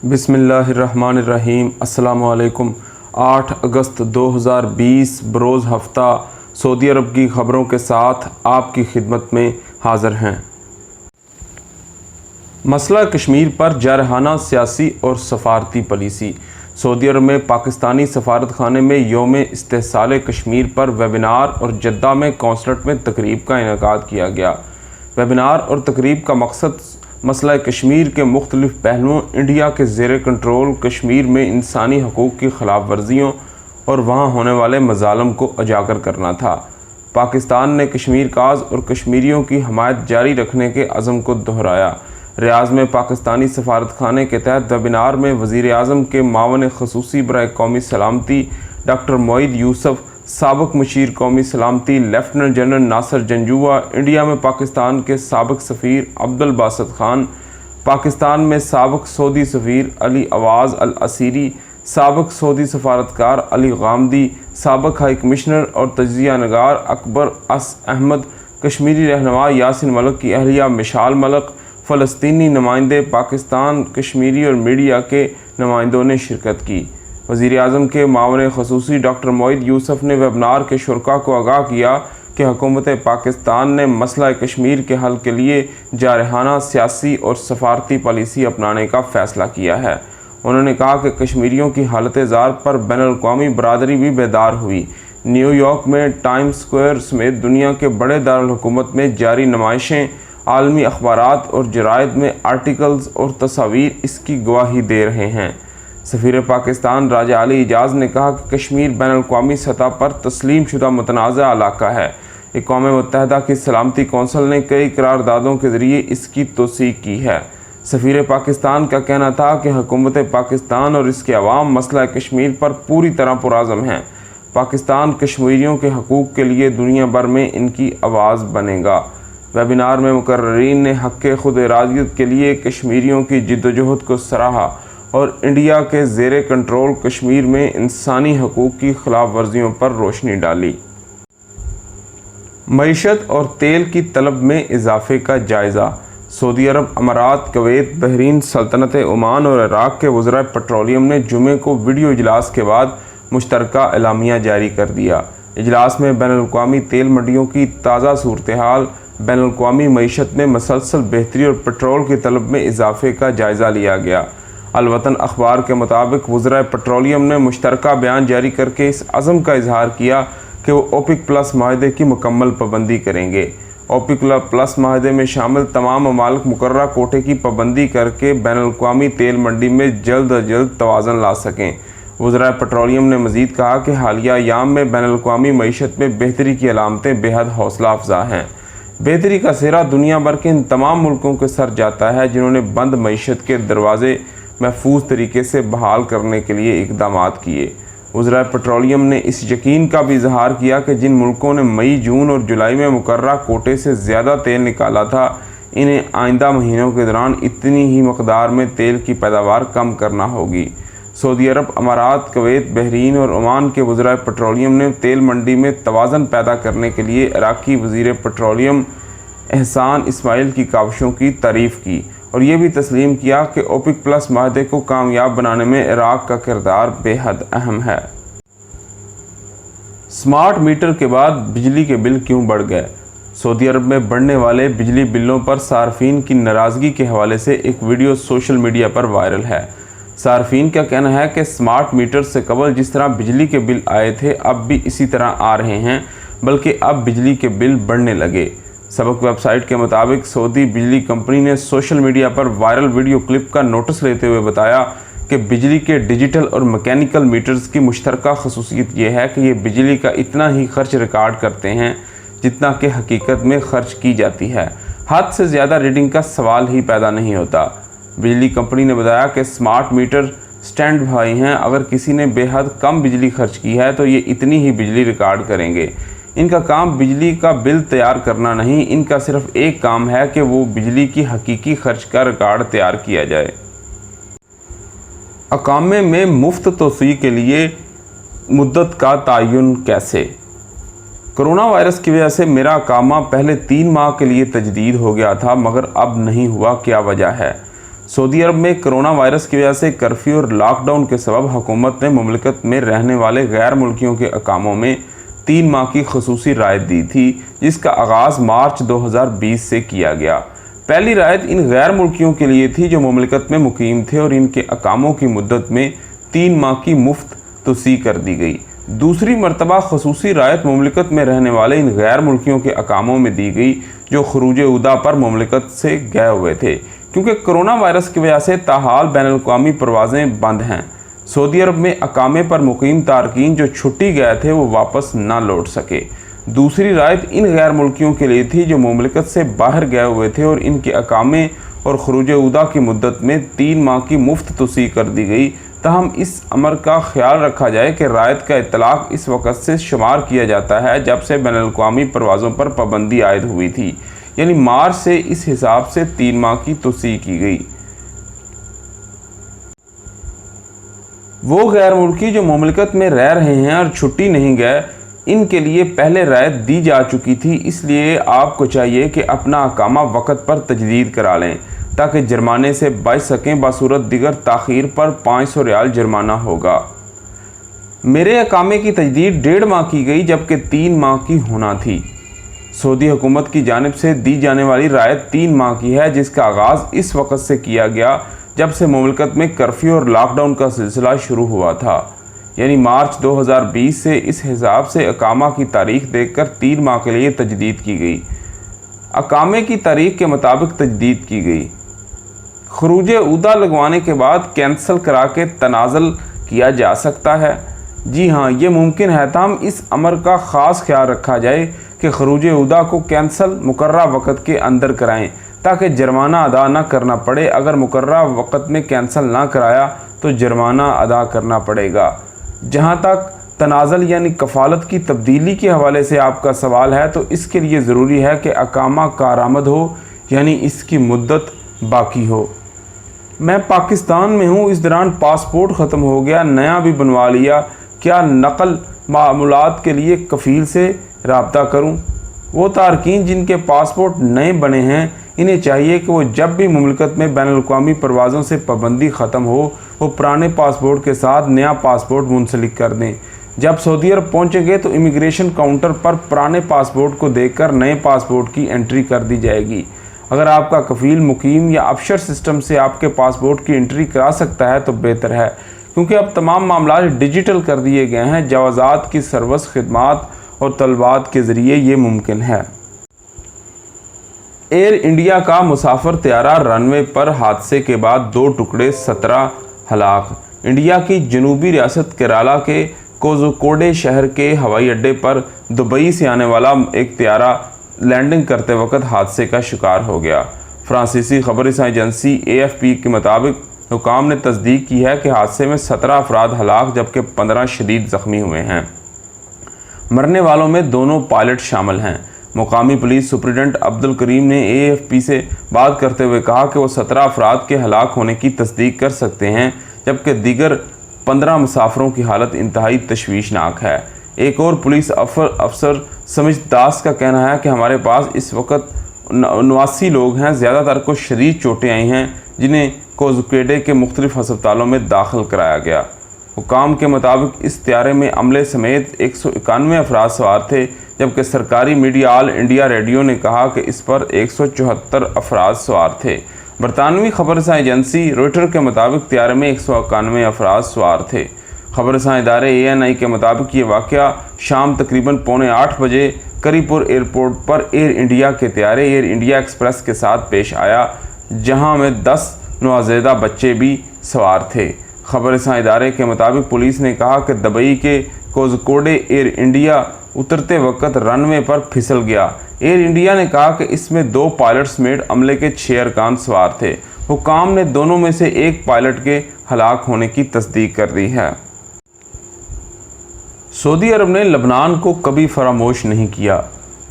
बिस्मिल्लाहिर्रहमानिर्रहीम। अस्सलाम वालेकुम। 8 अगस्त 2020 बरोज़ हफ्ता सऊदी अरब की ख़बरों के साथ आपकी खिदमत में हाज़िर हैं। मसला कश्मीर पर जारहाना सियासी और सफारती पॉलिसी। सऊदी अरब में पाकिस्तानी सफारत खाने में यौम इस्तेहसाल कश्मीर पर वेबिनार और जद्दा में कॉन्सर्ट में तकरीब का इनेकाद किया गया। वेबिनार और तकरीब का मकसद मसला कश्मीर के मुख्तलिफ पहलुओं, इंडिया के ज़ेर कंट्रोल कश्मीर में इंसानी हकूक़ की खिलाफ वर्जियों और वहाँ होने वाले मज़ालम को उजागर करना था। पाकिस्तान ने कश्मीर काज और कश्मीरियों की हमायत जारी रखने के अज़म को दोहराया। रियाज़ में पाकिस्तानी सफारत खाने के तहत वेबिनार में वज़ीर आज़म के मावन ख़ुसूसी बराए कौमी सलामती डॉक्टर मोईद यूसुफ, साबिक़ मुशीर कौमी सलामती lieutenant general Nasir Janjua, India में पाकिस्तान के साबिक़ सफ़ीर अब्दुल बासित खान, पाकिस्तान में साबिक़ सऊदी सफ़ीर अली अवाज़ अल असीरी, साबिक़ सऊदी सफारतकार अली गामदी, साबिक़ हाई कमिश्नर और तजिया नगार अकबर अस अहमद, कश्मीरी रहनुमा यासिन मलिक की अहलिया मिशाल मलिक, फ़लस्तीनी नुमाइंदे पाकिस्तान, कश्मीरी और मीडिया के नुमाइंदों ने शिरकत की। वज़ीर आज़म के मावन ख़ुसूसी डॉक्टर मोईद यूसुफ ने वेबिनार के शुरका को आगाह किया कि हुकूमत पाकिस्तान ने मसला कश्मीर के हल के लिए जारहाना सियासी और सफारती पॉलिसी अपनाने का फ़ैसला किया है। उन्होंने कहा कि कश्मीरियों की हालत ज़ार पर बैनुल-अक़वामी बरादरी भी बेदार हुई। न्यूयॉर्क में टाइम्स स्क्वायर समेत दुनिया के बड़े दारुल हुकूमत में जारी नुमाइशें, आलमी अखबारात और जराइद में आर्टिकल्स और तस्वीर इसकी गवाही दे रहे हैं। सफ़ीर पाकिस्तान राजा अली इजाज़ ने कहा कि कश्मीर बैनुल-अक़वामी सतह पर तस्लीम शुदा मुतनाज़ा इलाका है। अक़वाम मुत्तहिदा की सलामती कौंसिल ने कई करारदादों के ज़रिए इसकी तौसीक़ की है। सफ़ीर पाकिस्तान का कहना था कि हुकूमत पाकिस्तान और इसके अवाम मसला कश्मीर पर पूरी तरह पुरअज़्म हैं। पाकिस्तान कश्मीरियों के हकूक़ के लिए दुनिया भर में इनकी आवाज़ बनेगा। वेबिनार में मुकर्ररीन ने हक़ खुद इरादियत के लिए कश्मीरियों की जिद्दोजहद को सराहा और इंडिया के ज़ेर कंट्रोल कश्मीर में इंसानी हकूक़ की खिलाफ वर्जियों पर रोशनी डाली। मईशत और तेल की तलब में इजाफे का जायज़ा। सऊदी अरब, अमारात, कुवैत, बहरीन, सल्तनत ओमान और इराक़ के वज़राए पेट्रोलियम ने जुमे को वीडियो इजलास के बाद मुश्तरका एलामिया जारी कर दिया। इजलास में बैनुल-अक़वामी तेल मंडियों की ताज़ा सूरत हाल, बैनुल-अक़वामी मईशत में मसलसल बेहतरी और पेट्रोल की तलब में इजाफे का जायज़ा लिया गया। अल-वतन अखबार के मुताबिक वज़राए पेट्रोलियम ने मुश्तरका बयान जारी करके इस अज़म का इजहार किया कि वो ओपेक प्लस माहदे की मुकम्मल पाबंदी करेंगे। ओपेक प्लस माहदे में शामिल तमाम ममालिक मुकर्ररा कोटे की पाबंदी करके बैनुल-अक़वामी तेल मंडी में जल्द अज जल्द तवाज़न ला सकें। वज़राए पेट्रोलियम ने मज़ीद कहा कि हालिया अय्याम में बैनुल-अक़वामी मईशत में बेहतरी की अलामतें बेहद हौसला अफजा हैं। बेहतरी का सेहरा दुनिया भर के इन तमाम मुल्कों के सर जाता है जिन्होंने बंद मईशत के दरवाज़े महफूज तरीके से बहाल करने के लिए इक़दामात किए। वज़राए पेट्रोलियम ने इस यकीन का भी इजहार किया कि जिन मुल्कों ने मई, जून और जुलाई में मुकर्ररा कोटे से ज़्यादा तेल निकाला था, इन्हें आइंदा महीनों के दौरान इतनी ही मकदार में तेल की पैदावार कम करना होगी। सऊदी अरब, अमारात, कुवैत, बहरीन और ओमान के वज़राए पेट्रोलियम ने तेल मंडी में तवाज़न पैदा करने के लिए इराक़ी वज़ीर पेट्रोलियम एहसान इस्माइल की काविशों की तारीफ़ की और ये भी तस्लीम किया कि ओपेक प्लस माहदे को कामयाब बनाने में इराक़ का किरदार बेहद अहम है। स्मार्ट मीटर के बाद बिजली के बिल क्यों बढ़ गए? सऊदी अरब में बढ़ने वाले बिजली बिलों पर सार्फिन की नाराज़गी के हवाले से एक वीडियो सोशल मीडिया पर वायरल है। सार्फिन का कहना है कि स्मार्ट मीटर से कबल जिस तरह बिजली के बिल आए थे, अब भी इसी तरह आ रहे हैं, बल्कि अब बिजली के बिल बढ़ने लगे। सबक वेबसाइट के मुताबिक सऊदी बिजली कंपनी ने सोशल मीडिया पर वायरल वीडियो क्लिप का नोटिस लेते हुए बताया कि बिजली के डिजिटल और मैकेनिकल मीटर्स की मुश्तरका खसूसियत यह है कि ये बिजली का इतना ही खर्च रिकॉर्ड करते हैं जितना कि हकीकत में खर्च की जाती है। हद से ज़्यादा रीडिंग का सवाल ही पैदा नहीं होता। बिजली कंपनी ने बताया कि स्मार्ट मीटर स्टैंड बाई हैं। अगर किसी ने बेहद कम बिजली खर्च की है तो ये इतनी ही बिजली रिकॉर्ड करेंगे। इनका काम बिजली का बिल तैयार करना नहीं, इनका सिर्फ एक काम है कि वो बिजली की हकीकी खर्च का रिकॉर्ड तैयार किया जाए। अकामे में मुफ्त तोसी के लिए मुद्दत का तयन कैसे? कोरोना वायरस की वजह से मेरा अकामा पहले 3 माह के लिए तजदीद हो गया था, मगर अब नहीं हुआ। क्या वजह है? सऊदी अरब में कोरोना वायरस की वजह से कर्फ्यू और लॉकडाउन के सबब हुकूमत ने मुमलिकत में रहने वाले गैर मुल्कियों के अकामों में 3 माह की खसूसी रायत दी थी, जिसका आगाज़ मार्च 2020 से किया गया। पहली रायत इन गैर मुल्कियों के लिए थी जो मुमलिकत में मुकीम थे और इनके अकामों की मुद्दत में 3 माह की मुफ्त तोसी कर दी गई। दूसरी मरतबा खसूसी रायत मुमलिकत में रहने वाले इन गैर मुल्कियों के अकामों में दी गई जो खरूज उदा पर मुमलिकत से गए हुए थे, क्योंकि कोरोना वायरस की वजह से ताहाल बैनुल-अक़वामी परवाज़ें बंद हैं। सऊदी अरब में अकामे पर मुकीम तारकीन जो छुट्टी गए थे वो वापस ना लौट सके। दूसरी रायत इन गैर मुल्कियों के लिए थी जो मुमलिकत से बाहर गए हुए थे और इनके अकामे और खरूज उदा की मुद्दत में 3 माह की मुफ्त तोसी कर दी गई। तहम इस अमर का ख्याल रखा जाए कि रायत का इतलाक़ इस वक़्त से शुमार किया जाता है जब से बैनुल-अक़वामी परवाज़ों पर पाबंदी आयद हुई थी, यानी मार्च से इस हिसाब से 3 माह की तोसी की गई। वो गैर मुल्की जो मुमलिकत में रह रहे हैं और छुट्टी नहीं गए, इनके लिए पहले रायत दी जा चुकी थी, इसलिए आपको चाहिए कि अपना अकामा वक़्त पर तजदीद करा लें ताकि जुर्माने से बच सकें। बासूरत दिगर ताख़ीर पर 500 रियाल जुर्माना होगा। मेरे अकामे की तजदीद 1.5 माह की गई जबकि 3 माह की होना थी। सऊदी हुकूमत की जानिब से दी जाने वाली रायत 3 माह की है, जिसका आगाज़ इस वक़्त से किया गया जब से मुमलिकत में कर्फ्यू और लॉकडाउन का सिलसिला शुरू हुआ था, यानी मार्च 2020 से इस हिसाब से अकामा की तारीख देखकर 3 माह के लिए तजदीद की गई। अकामे की तारीख के मुताबिक तजदीद की गई। खरूज उदा लगवाने के बाद कैंसल करा के तनाज़ल किया जा सकता है। जी हाँ, ये मुमकिन है। ताहम इस अमर का ख़ास ख्याल रखा जाए कि खरूज उदा को कैंसल मुकर्ररा वक़्त के अंदर कराएं ताकि जुर्माना अदा ना करना पड़े। अगर मुकर्ररा वक़्त में कैंसल ना कराया तो जुर्माना अदा करना पड़ेगा। जहाँ तक तनाज़ल यानी कफ़ालत की तब्दीली के हवाले से आपका सवाल है, तो इसके लिए ज़रूरी है कि अकामा कारआमद हो, यानी इसकी मुद्दत बाकी हो। मैं पाकिस्तान में हूँ, इस दौरान पासपोर्ट ख़त्म हो गया, नया भी बनवा लिया, क्या नकल मामूलात के लिए कफ़ील से रब्ता करूँ? वो तारकीन जिनके पासपोर्ट नए बने हैं, इन्हें चाहिए कि वो जब भी मुमलिकत में बैनुल-अक़वामी परवाज़ों से पाबंदी ख़त्म हो, वो पुराने पासपोर्ट के साथ नया पासपोर्ट मुंसलिक कर दें। जब सऊदी अरब पहुँचेंगे तो इमिग्रेशन काउंटर पर पुराने पासपोर्ट को देखकर नए पासपोर्ट की एंट्री कर दी जाएगी। अगर आपका कफ़ील मुकीम या अफशर सिस्टम से आपके पासपोर्ट की एंट्री करा सकता है तो बेहतर है, क्योंकि अब तमाम मामला डिजिटल कर दिए गए हैं। जवाज़ात की सर्विस खिदमात और तलबात के ज़रिए ये मुमकिन है। एयर इंडिया का मुसाफिर तैयारा रनवे पर हादसे के बाद 2 टुकड़े 17 हलाक। इंडिया की जनूबी रियासत केरला के कोझिकोडे शहर के हवाई अड्डे पर दुबई से आने वाला एक तैयारा लैंडिंग करते वक्त हादसे का शिकार हो गया। फ्रांसीसी खबर एजेंसी AFP के मुताबिक हुकाम ने तस्दीक की है कि हादसे में 17 अफराद हलाक जबकि 15 शदीद ज़ख्मी हुए हैं। मरने वालों में दोनों पायलट शामिल हैं। मुकामी पुलिस सुपरिटेंडेंट अब्दुल करीम ने AFP से बात करते हुए कहा कि वो 17 अफराद के हलाक होने की तस्दीक कर सकते हैं, जबकि दीगर 15 मुसाफिरों की हालत इंतहाई तशवीशनाक है। एक और पुलिस अफसर समिज दास का कहना है कि हमारे पास इस वक्त 89 लोग हैं, ज़्यादातर को शदीद चोटें आई हैं, जिन्हें कोझिकोडे के मुख्तलिफ अस्पतालों में दाखिल कराया गया। हुकाम के मुताबिक इस तैयारे में अमले समेत 191 अफराद सवार थे, जबकि सरकारी मीडिया ऑल इंडिया रेडियो ने कहा कि इस पर 174 अफराद सवार थे। बरतानवी खबरसां एजेंसी रॉयटर्स के मुताबिक तैयारे में 191 अफराद सवार थे। खबरसां इदारे ANI के मुताबिक ये वाक़या शाम तकरीबन 7:45 बजे करीपुर एयरपोर्ट पर एयर इंडिया के तैयारे एयर इंडिया एक्सप्रेस के साथ पेश आया, जहां में 10 नौज़ेदा बच्चे भी सवार थे। खबरसां इदारे के मुताबिक पुलिस ने कहा कि दुबई के कोझिकोडे एयर इंडिया उतरते वक्त रनवे पर फिसल गया। एयर इंडिया ने कहा कि इसमें 2 पायलट समेत अमले के 6 अरकान सवार थे। हुकाम ने दोनों में से एक पायलट के हलाक होने की तस्दीक कर दी है। सऊदी अरब ने लबनान को कभी फरामोश नहीं किया।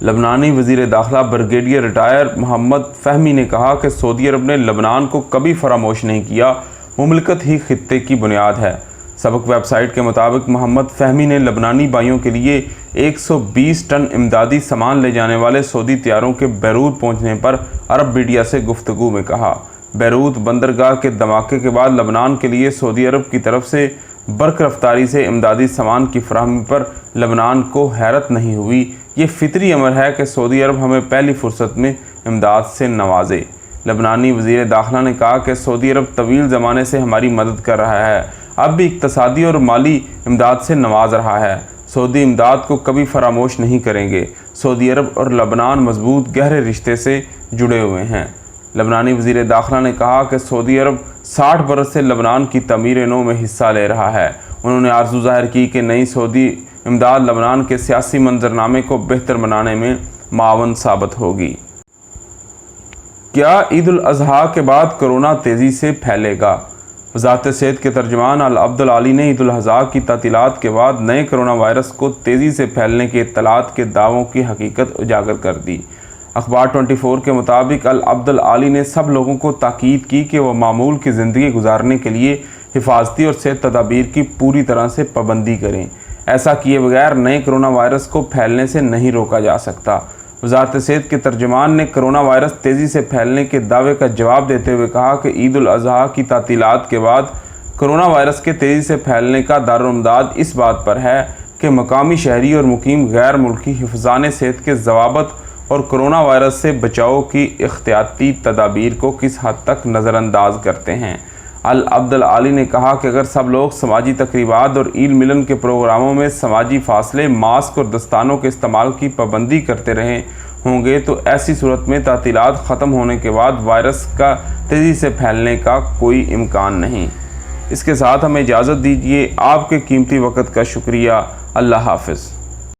लबनानी वज़ीर दाखिला ब्रिगेडियर रिटायर मोहम्मद फ़हमी ने कहा कि सऊदी अरब ने लबनान को कभी फरामोश नहीं किया, मुमलिकत ही खित्ते की बुनियाद है। सबक वेबसाइट के मुताबिक मोहम्मद फ़हमी ने लबनानी भाइयों के लिए 120 टन इमदादी सामान ले जाने वाले सऊदी तैयारों के बैरूत पहुंचने पर अरब मीडिया से गुफ्तगू में कहा। بیروت بندرگاہ کے دھماکے کے بعد لبنان کے لیے سعودی عرب کی طرف سے برق رفتاری سے امدادی سامان کی فراہمی پر لبنان کو حیرت نہیں ہوئی۔ یہ فطری امر ہے کہ سعودی عرب ہمیں پہلی فرصت میں امداد سے نوازے۔ لبنانی وزیر داخلہ نے کہا کہ سعودی عرب طویل زمانے سے ہماری مدد کر رہا ہے، اب بھی اقتصادی اور مالی امداد سے نواز رہا ہے۔ سعودی امداد کو کبھی فراموش نہیں کریں گے۔ سعودی عرب اور لبنان مضبوط گہرے رشتے سے جڑے ہوئے ہیں۔ لبنانی وزیر داخلہ نے کہا کہ سعودی عرب 60 برس سے لبنان کی تعمیر نو میں حصہ لے رہا ہے۔ انہوں نے آرزو ظاہر کی کہ نئی سعودی امداد لبنان کے سیاسی منظرنامے کو بہتر بنانے میں معاون ثابت ہوگی۔ کیا عید الاضحیٰ کے بعد کرونا تیزی سے پھیلے گا؟ وزارت صحت کے ترجمان العبدالعالی نے عید الاضحیٰ کی تعطیلات کے بعد نئے کرونا وائرس کو تیزی سے پھیلنے کے اطلاعات کے دعووں کی حقیقت اجاگر کر دی۔ اخبار 24 کے مطابق العبدالعالی نے سب لوگوں کو تاکید کی کہ وہ معمول کی زندگی گزارنے کے لیے حفاظتی اور صحت تدابیر کی پوری طرح سے پابندی کریں۔ ایسا کیے بغیر نئے کرونا وائرس کو پھیلنے سے نہیں روکا جا سکتا۔ وزارت صحت کے ترجمان نے کرونا وائرس تیزی سے پھیلنے کے دعوے کا جواب دیتے ہوئے کہا کہ عید الاضحیٰ کی تعطیلات کے بعد کرونا وائرس کے تیزی سے پھیلنے کا دارالمدار اس بات پر ہے کہ مقامی شہری اور مقیم غیر ملکی حفظان صحت کے ضوابط اور کرونا وائرس سے بچاؤ کی احتیاطی تدابیر کو کس حد تک نظر انداز کرتے ہیں۔ العبدالعالی نے کہا کہ اگر سب لوگ سماجی تقریبات اور عید ملن کے پروگراموں میں سماجی فاصلے، ماسک اور دستانوں کے استعمال کی پابندی کرتے رہے ہوں گے تو ایسی صورت میں تعطیلات ختم ہونے کے بعد وائرس کا تیزی سے پھیلنے کا کوئی امکان نہیں۔ اس کے ساتھ ہمیں اجازت دیجیے۔ آپ کے قیمتی وقت کا شکریہ۔ اللہ حافظ۔